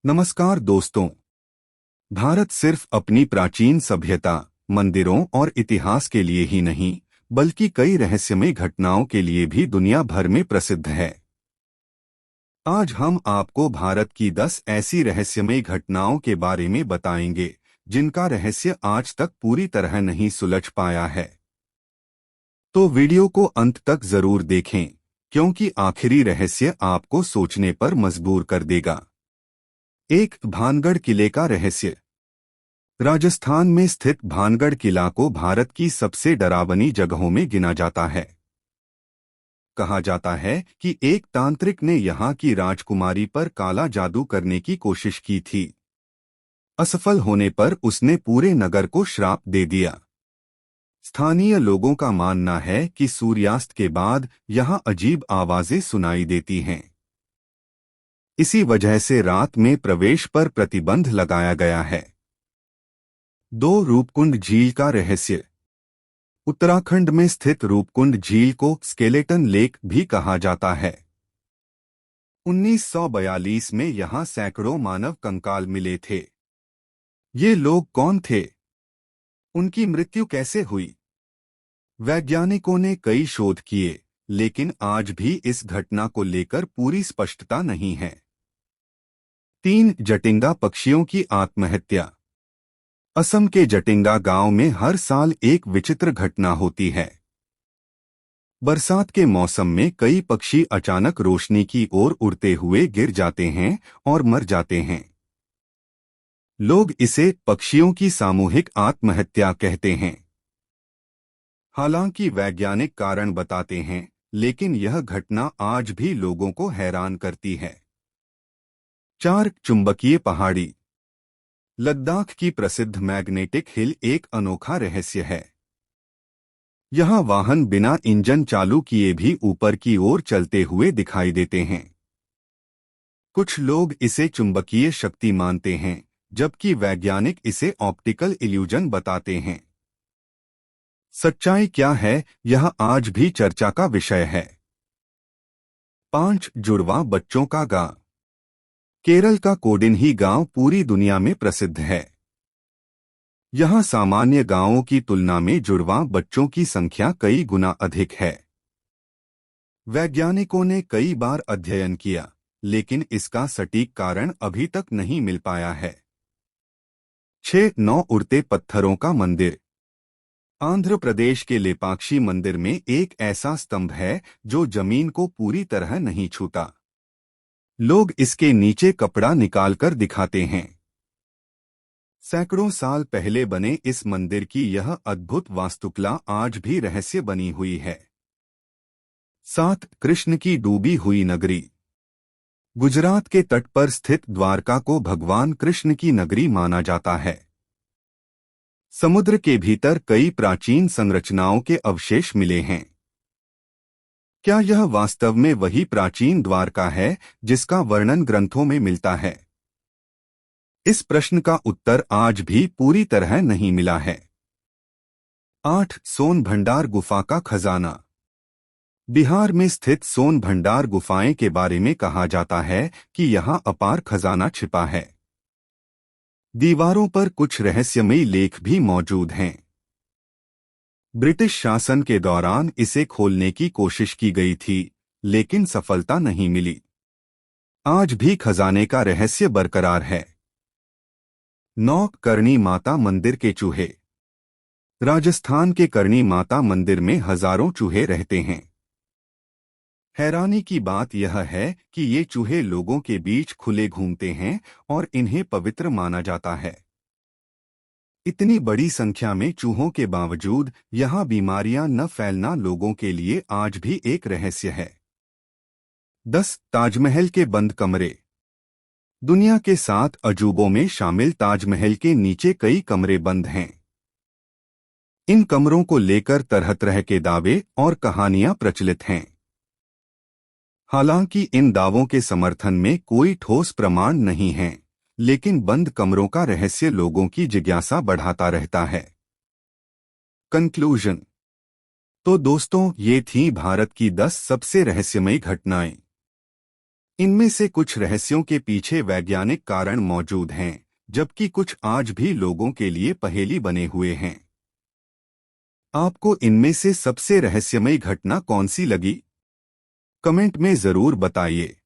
नमस्कार दोस्तों। भारत सिर्फ अपनी प्राचीन सभ्यता, मंदिरों और इतिहास के लिए ही नहीं, बल्कि कई रहस्यमय घटनाओं के लिए भी दुनिया भर में प्रसिद्ध है। आज हम आपको भारत की 10 ऐसी रहस्यमय घटनाओं के बारे में बताएंगे, जिनका रहस्य आज तक पूरी तरह नहीं सुलझ पाया है। तो वीडियो को अंत तक जरूर देखें, क्योंकि आखिरी रहस्य आपको सोचने पर मजबूर कर देगा। 1. भानगढ़ किले का रहस्य। राजस्थान में स्थित भानगढ़ किला को भारत की सबसे डरावनी जगहों में गिना जाता है। कहा जाता है कि एक तांत्रिक ने यहाँ की राजकुमारी पर काला जादू करने की कोशिश की थी। असफल होने पर उसने पूरे नगर को श्राप दे दिया। स्थानीय लोगों का मानना है कि सूर्यास्त के बाद यहाँ अजीब आवाजें सुनाई देती हैं। इसी वजह से रात में प्रवेश पर प्रतिबंध लगाया गया है। 2. रूपकुंड झील का रहस्य। उत्तराखंड में स्थित रूपकुंड झील को स्केलेटन लेक भी कहा जाता है। 1942 में यहाँ सैकड़ों मानव कंकाल मिले थे। ये लोग कौन थे? उनकी मृत्यु कैसे हुई? वैज्ञानिकों ने कई शोध किए, लेकिन आज भी इस घटना को लेकर पूरी स्पष्टता नहीं है। 3. जटिंगा पक्षियों की आत्महत्या। असम के जटिंगा गांव में हर साल एक विचित्र घटना होती है। बरसात के मौसम में कई पक्षी अचानक रोशनी की ओर उड़ते हुए गिर जाते हैं और मर जाते हैं। लोग इसे पक्षियों की सामूहिक आत्महत्या कहते हैं। हालांकि वैज्ञानिक कारण बताते हैं, लेकिन यह घटना आज भी लोगों को हैरान करती है। 4. चुंबकीय पहाड़ी। लद्दाख की प्रसिद्ध मैग्नेटिक हिल एक अनोखा रहस्य है। यहाँ वाहन बिना इंजन चालू किए भी ऊपर की ओर चलते हुए दिखाई देते हैं। कुछ लोग इसे चुंबकीय शक्ति मानते हैं, जबकि वैज्ञानिक इसे ऑप्टिकल इल्यूजन बताते हैं। सच्चाई क्या है, यह आज भी चर्चा का विषय है। 5. जुड़वा बच्चों का गांव। केरल का कोडिन्ही गांव पूरी दुनिया में प्रसिद्ध है। यहाँ सामान्य गांवों की तुलना में जुड़वा बच्चों की संख्या कई गुना अधिक है। वैज्ञानिकों ने कई बार अध्ययन किया, लेकिन इसका सटीक कारण अभी तक नहीं मिल पाया है। 6. 9 उड़ते पत्थरों का मंदिर। आंध्र प्रदेश के लेपाक्षी मंदिर में एक ऐसा स्तंभ है जो जमीन को पूरी तरह नहीं छूता। लोग इसके नीचे कपड़ा निकालकर दिखाते हैं। सैकड़ों साल पहले बने इस मंदिर की यह अद्भुत वास्तुकला आज भी रहस्य बनी हुई है। 7. कृष्ण की डूबी हुई नगरी। गुजरात के तट पर स्थित द्वारका को भगवान कृष्ण की नगरी माना जाता है। समुद्र के भीतर कई प्राचीन संरचनाओं के अवशेष मिले हैं। क्या यह वास्तव में वही प्राचीन द्वारका है जिसका वर्णन ग्रंथों में मिलता है? इस प्रश्न का उत्तर आज भी पूरी तरह नहीं मिला है। 8. सोन भंडार गुफा का खजाना। बिहार में स्थित सोन भंडार गुफाएं के बारे में कहा जाता है कि यहाँ अपार खजाना छिपा है। दीवारों पर कुछ रहस्यमयी लेख भी मौजूद हैं। ब्रिटिश शासन के दौरान इसे खोलने की कोशिश की गई थी, लेकिन सफलता नहीं मिली। आज भी खजाने का रहस्य बरकरार है। 9. करणी माता मंदिर के चूहे। राजस्थान के करणी माता मंदिर में हजारों चूहे रहते हैं। हैरानी की बात यह है कि ये चूहे लोगों के बीच खुले घूमते हैं और इन्हें पवित्र माना जाता है। इतनी बड़ी संख्या में चूहों के बावजूद यहाँ बीमारियां न फैलना लोगों के लिए आज भी एक रहस्य है। 10. ताजमहल के बंद कमरे। दुनिया के 7 अजूबों में शामिल ताजमहल के नीचे कई कमरे बंद हैं। इन कमरों को लेकर तरह तरह के दावे और कहानियां प्रचलित हैं। हालांकि इन दावों के समर्थन में कोई ठोस प्रमाण नहीं है, लेकिन बंद कमरों का रहस्य लोगों की जिज्ञासा बढ़ाता रहता है। कंक्लूजन। तो दोस्तों, ये थी भारत की 10 सबसे रहस्यमयी घटनाएं। इनमें से कुछ रहस्यों के पीछे वैज्ञानिक कारण मौजूद हैं, जबकि कुछ आज भी लोगों के लिए पहेली बने हुए हैं। आपको इनमें से सबसे रहस्यमयी घटना कौन सी लगी? कमेंट में जरूर बताइए।